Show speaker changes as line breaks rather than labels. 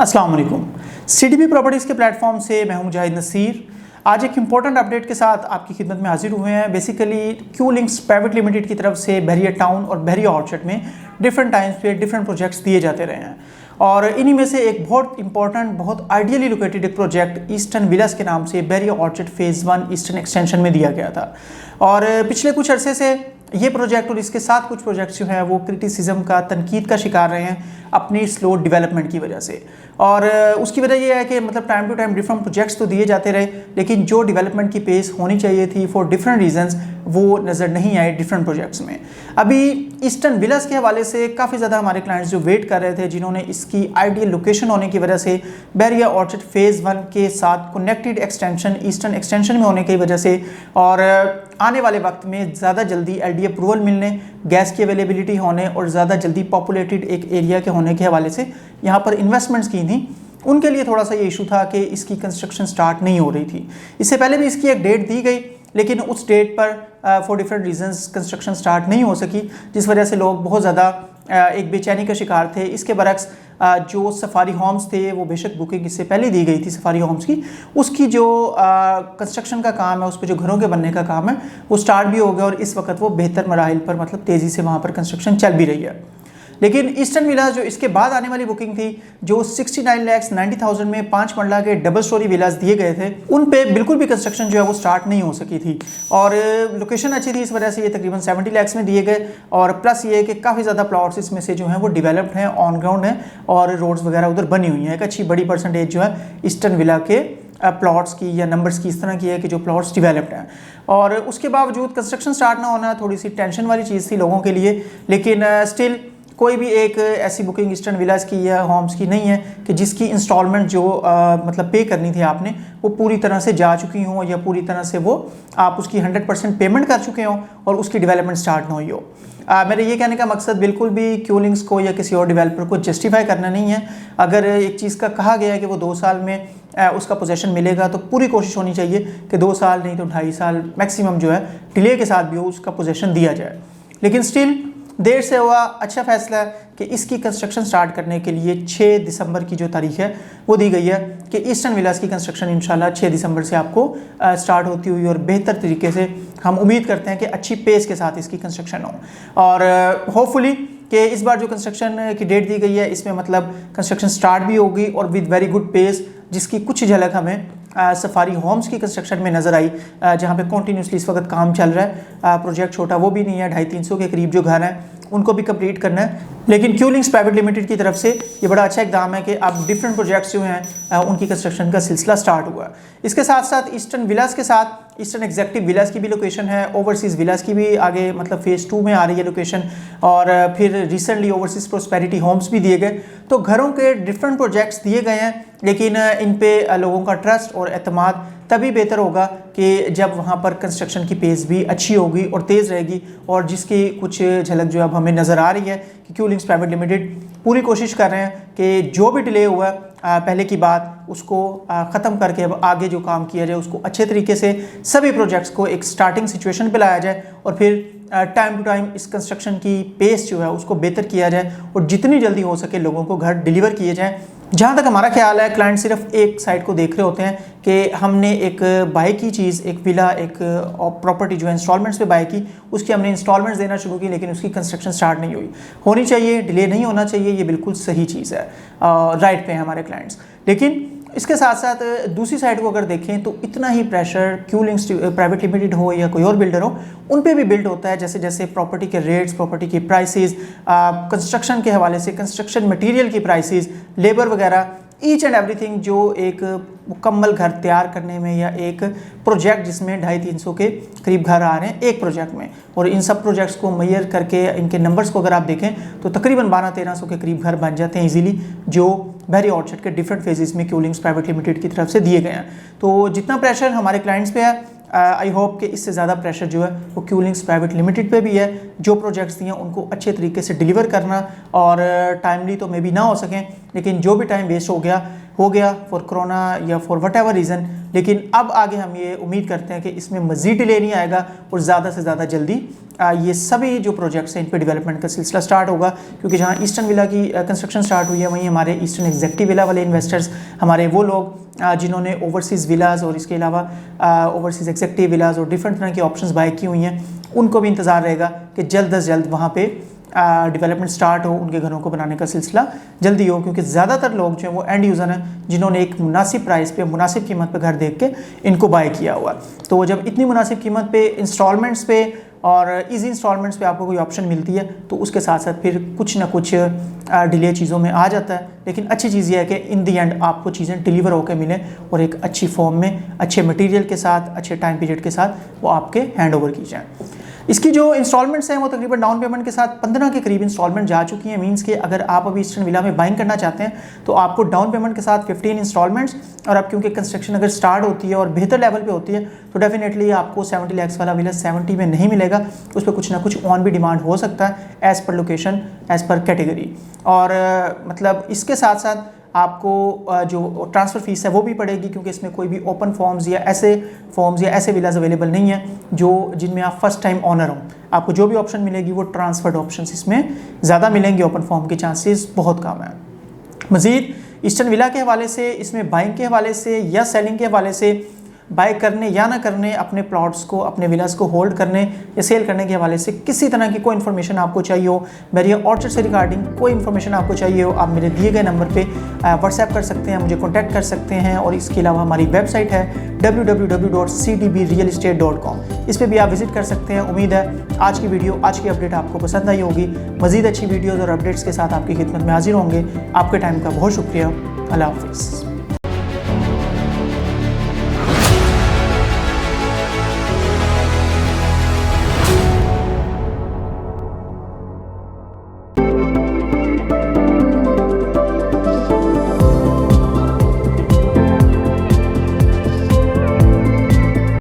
अस्सलाम वालेकुम। CDP properties के प्लेटफॉर्म से मैं हूं मुजाहिद नसीर। आज एक इंपॉर्टेंट अपडेट के साथ आपकी खिदमत में हाजिर हुए हैं। Basically Q links private limited की तरफ से बहरिया टाउन और बहरिया ऑर्चर्ड में डिफरेंट टाइम्स पे डिफरेंट प्रोजेक्ट्स दिए जाते रहे हैं और इन्हीं में से एक बहुत इंपॉर्टेंट, बहुत आइडियली लोकेटेड एक प्रोजेक्ट ईस्टर्न विलास के नाम से बहरिया ऑर्चर्ड फेज़ 1 ईस्टर्न एक्सटेंशन में दिया गया था। और पिछले कुछ अरसे से ये प्रोजेक्ट और इसके साथ कुछ प्रोजेक्ट्स जो हैं वो क्रिटिसिज्म का, तनकीद का शिकार रहे हैं अपनी स्लो डेवलपमेंट की वजह से। और उसकी वजह ये है कि मतलब time to time different projects तो दिए जाते रहे, लेकिन जो डेवलपमेंट की पेस होनी चाहिए थी फॉर डिफरेंट रीजंस वो नज़र नहीं आए डिफरेंट प्रोजेक्ट्स में। अभी ईस्टर्न विलास के हवाले से काफ़ी ज़्यादा हमारे क्लाइंट्स जो वेट कर रहे थे, जिन्होंने इसकी आइडियल लोकेशन होने की वजह से बहरिया ऑर्चर्ड फेज़ 1 के साथ कनेक्टेड एक्सटेंशन ईस्टर्न एक्सटेंशन में होने की वजह से और आने वाले वक्त में ज़्यादा जल्दी एलडी अप्रूवल मिलने, गैस की अवेलेबिलिटी होने और ज़्यादा जल्दी पॉपुलेटेड एक एरिया के होने के हवाले से यहाँ पर इन्वेस्टमेंट्स की थी। उनके लिए थोड़ा सा ये इशू था कि इसकी कंस्ट्रक्शन स्टार्ट नहीं हो रही थी। इससे पहले भी इसकी एक डेट दी गई, लेकिन उस डेट पर for different reasons construction start नहीं हो सकी, जिस वजह से लोग बहुत ज़्यादा एक बेचैनी का शिकार थे। इसके बरक्स जो सफारी होम्स थे वो बेशक बुकिंग इससे पहले दी गई थी सफारी होम्स की, उसकी जो कंस्ट्रक्शन का काम है, उस पर जो घरों के बनने का काम है वो स्टार्ट भी हो गया और इस वक्त वो बेहतर मराहिल पर मतलब तेज़ी से वहाँ पर कंस्ट्रक्शन चल भी रही है। लेकिन ईस्टर्न विलास जो इसके बाद आने वाली बुकिंग थी, जो 69,90,000 में 5 मरला के डबल स्टोरी विलास दिए गए थे, उन पे बिल्कुल भी कंस्ट्रक्शन जो है वो स्टार्ट नहीं हो सकी थी। और लोकेशन अच्छी थी, इस वजह से ये तकरीबन 70 लाख में दिए गए। और प्लस ये कि काफ़ी ज़्यादा प्लॉट्स इसमें से जो हैं वो डेवलप्ड हैं, ऑन ग्राउंड हैं और रोड्स वगैरह उधर बनी हुई हैं। एक अच्छी बड़ी परसेंटेज जो है ईस्टर्न विला के प्लॉट्स की या नंबर्स की इस तरह की है कि जो प्लॉट्स डेवलप्ड हैं। और उसके बावजूद कंस्ट्रक्शन स्टार्ट ना होना थोड़ी सी टेंशन वाली चीज़ थी लोगों के लिए। लेकिन स्टिल कोई भी एक ऐसी बुकिंग ईस्टर्न विलास की या होम्स की नहीं है कि जिसकी इंस्टॉलमेंट जो मतलब पे करनी थी आपने वो पूरी तरह से जा चुकी हो या पूरी तरह से वो आप उसकी 100% पेमेंट कर चुके हो और उसकी डेवलपमेंट स्टार्ट ना हुई हो। मेरे ये कहने का मकसद बिल्कुल भी क्यू लिंक्स को या किसी और डेवलपर को जस्टिफाई करना नहीं है। अगर एक चीज़ का कहा गया है कि वो 2 साल में उसका पोजेशन मिलेगा, तो पूरी कोशिश होनी चाहिए कि 2 साल नहीं तो 2.5 साल मैक्सिमम जो है डिले के साथ भी हो उसका पोजेशन दिया जाए। लेकिन स्टिल देर से हुआ अच्छा फैसला है कि इसकी कंस्ट्रक्शन स्टार्ट करने के लिए 6 दिसंबर की जो तारीख है वो दी गई है कि ईस्टर्न विलास की कंस्ट्रक्शन इंशाल्लाह 6 दिसंबर से आपको स्टार्ट होती हुई और बेहतर तरीके से हम उम्मीद करते हैं कि अच्छी पेस के साथ इसकी कंस्ट्रक्शन हो। और होपफुली कि इस बार जो कंस्ट्रक्शन की डेट दी गई है इसमें मतलब कंस्ट्रक्शन स्टार्ट भी होगी और विद वेरी गुड पेस, जिसकी कुछ झलक हमें सफारी होम्स की कंस्ट्रक्शन में नज़र आई, जहाँ पे कॉन्टीन्यूसली इस वक्त काम चल रहा है। प्रोजेक्ट छोटा वो भी नहीं है, 250-300 के करीब जो घर हैं उनको भी कंप्लीट करना है। लेकिन क्यू लिंक्स प्राइवेट लिमिटेड की तरफ से ये बड़ा अच्छा इकदाम है कि अब डिफरेंट प्रोजेक्ट्स जो हैं उनकी कंस्ट्रक्शन का सिलसिला स्टार्ट हुआ। इसके साथ साथ ईस्टर्न विलास के साथ ईस्टर्न एग्जेक्टिव विलास की भी लोकेशन है, ओवरसीज़ विलास की भी आगे मतलब फेज़ 2 में आ रही है लोकेशन, और फिर रिसेंटली ओवरसीज़ प्रॉस्पेरिटी होम्स भी दिए गए। तो घरों के डिफरेंट प्रोजेक्ट्स दिए गए हैं, लेकिन इन पे लोगों का ट्रस्ट और एतमाद तभी बेहतर होगा कि जब वहाँ पर कंस्ट्रक्शन की पेस भी अच्छी होगी और तेज़ रहेगी। और जिसकी कुछ झलक जो अब हमें नज़र आ रही है कि क्यू लिंक्स प्राइवेट लिमिटेड पूरी कोशिश कर रहे हैं कि जो भी डिले हुआ पहले की बात उसको ख़त्म करके अब आगे जो काम किया जाए उसको अच्छे तरीके से सभी प्रोजेक्ट्स को एक स्टार्टिंग सिचुएशन पे लाया जाए और फिर टाइम टू टाइम इस कंस्ट्रक्शन की पेस जो है उसको बेहतर किया जाए और जितनी जल्दी हो सके लोगों को घर डिलीवर किए जाएँ। जहाँ तक हमारा ख्याल है, क्लाइंट सिर्फ एक साइड को देख रहे होते हैं कि हमने एक बाय की चीज़, एक विला, एक प्रॉपर्टी जो है इंस्टॉलमेंट्स पे बाय की, उसकी हमने इंस्टॉलमेंट्स देना शुरू की, लेकिन उसकी कंस्ट्रक्शन स्टार्ट नहीं हुई। होनी चाहिए, डिले नहीं होना चाहिए, ये बिल्कुल सही चीज़ है, राइट पे हैं हमारे क्लाइंट्स। लेकिन इसके साथ साथ दूसरी साइड को अगर देखें तो इतना ही pressure Q links private limited हो या कोई और बिल्डर हो उन पे भी बिल्ड होता है, जैसे जैसे प्रॉपर्टी के रेट्स, प्रॉपर्टी की प्राइसेस, कंस्ट्रक्शन के हवाले से कंस्ट्रक्शन मटेरियल की प्राइसेस, लेबर वगैरह, ईच एंड एवरीथिंग जो एक मुकम्मल घर तैयार करने में या एक प्रोजेक्ट जिसमें 250-300 के करीब घर आ रहे हैं एक प्रोजेक्ट में, और इन सब प्रोजेक्ट्स को मैयर करके इनके नंबर्स को अगर आप देखें तो तकरीबन 1200-1300 के करीब घर बन जाते हैं इजीली, जो बहरिया ऑर्चर्ड के डिफरेंट फेजेस में क्यू लिंक्स प्राइवेट लिमिटेड की तरफ से दिए गए हैं। तो जितना प्रेशर हमारे क्लाइंट्स पे है, आई होप कि इससे ज़्यादा प्रेशर जो है वो क्यू लिंक्स प्राइवेट लिमिटेड पे भी है। जो प्रोजेक्ट्स दिए हैं उनको अच्छे तरीके से डिलीवर करना, और टाइमली तो मे बी ना हो सकें, लेकिन जो भी टाइम वेस्ट हो गया हो गया फॉर कोरोना या फॉर वट एवर रीज़न, लेकिन अब आगे हम ये उम्मीद करते हैं कि इसमें मज़ीद डिले नहीं आएगा और ज़्यादा से ज़्यादा जल्दी ये सभी जो प्रोजेक्ट्स हैं इन पे डेवलपमेंट का सिलसिला स्टार्ट होगा। क्योंकि जहाँ ईस्टर्न विला की कंस्ट्रक्शन स्टार्ट हुई है, वहीं हमारे ईस्टर्न एग्जेक्टिव विला वाले इन्वेस्टर्स, हमारे वो लोग जिन्होंने ओवरसीज़ विलाज़ और इसके अलावा ओवरसीज़ एग्जेक्टिव विलाज़ और डिफरेंट तरह की ऑप्शंस बाय की हुई हैं, उनको भी इंतज़ार रहेगा कि जल्द अज जल्द वहाँ पे डेवलपमेंट स्टार्ट हो, उनके घरों को बनाने का सिलसिला जल्दी हो। क्योंकि ज़्यादातर लोग जो हैं वो एंड यूज़र हैं जिन्होंने एक मुनासिब प्राइस पे, मुनासिब कीमत पे घर देख के इनको बाय किया हुआ। तो जब इतनी मुनासिब कीमत पे, इंस्टॉलमेंट्स पे और इजी इंस्टॉलमेंट्स पे आपको कोई ऑप्शन मिलती है तो उसके साथ साथ फिर कुछ ना कुछ डिले चीज़ों में आ जाता है। लेकिन अच्छी चीज़ ये है कि इन दी एंड आपको चीज़ें डिलीवर होकर मिलें और एक अच्छी फॉर्म में, अच्छे मटेरियल के साथ, अच्छे टाइम पीरियड के साथ वो आपके हैंड ओवर की जाएँ। इसकी जो इंस्टॉलमेंट्स हैं वो तकरीबन डाउन पेमेंट के साथ 15 के करीब इंस्टॉलमेंट जा चुकी हैं। मींस कि अगर आप अभी ईस्टर्न विला में बाइंग करना चाहते हैं तो आपको डाउन पेमेंट के साथ 15 इंस्टॉलमेंट्स, और अब क्योंकि कंस्ट्रक्शन अगर स्टार्ट होती है और बेहतर लेवल पे होती है तो डेफिनेटली आपको 70 लाख वाला विला 70 में नहीं मिलेगा, उस पर कुछ ना कुछ ऑन भी डिमांड हो सकता है as per location, as per category. और मतलब इसके साथ साथ आपको जो ट्रांसफ़र फीस है वो भी पड़ेगी, क्योंकि इसमें कोई भी ओपन फॉर्म्स या ऐसे विलाज अवेलेबल नहीं है जो जिनमें आप फर्स्ट टाइम ऑनर हो। आपको जो भी ऑप्शन मिलेगी वो ट्रांसफर्ड ऑप्शंस इसमें ज़्यादा मिलेंगे, ओपन फॉर्म के चांसेस बहुत कम है। मज़ीद ईस्टर्न विला के हवाले से, इसमें बाइंग के हवाले से या सेलिंग के हवाले से, बाय करने या ना करने, अपने प्लॉट्स को, अपने विलास को होल्ड करने या सेल करने के हवाले से किसी तरह की कोई इन्फॉर्मेशन आपको चाहिए हो, बैरिया ऑर्चर्ड से रिगार्डिंग कोई इन्फॉर्मेम आपको चाहिए हो, आप मेरे दिए गए नंबर पे व्हाट्सएप कर सकते हैं, मुझे कॉन्टैक्ट कर सकते हैं। और इसके अलावा हमारी वेबसाइट है www.cdbrealestate.com, इस पर भी आप विजिट कर सकते हैं। उम्मीद है आज की वीडियो, आज की अपडेट आपको पसंद आई होगी। मज़ीद अच्छी वीडियोज़ और अपडेट्स के साथ आपकी खिदमत में हाजिर होंगे। आपके टाइम का बहुत शुक्रिया। अल्लाह हाफ़िज़।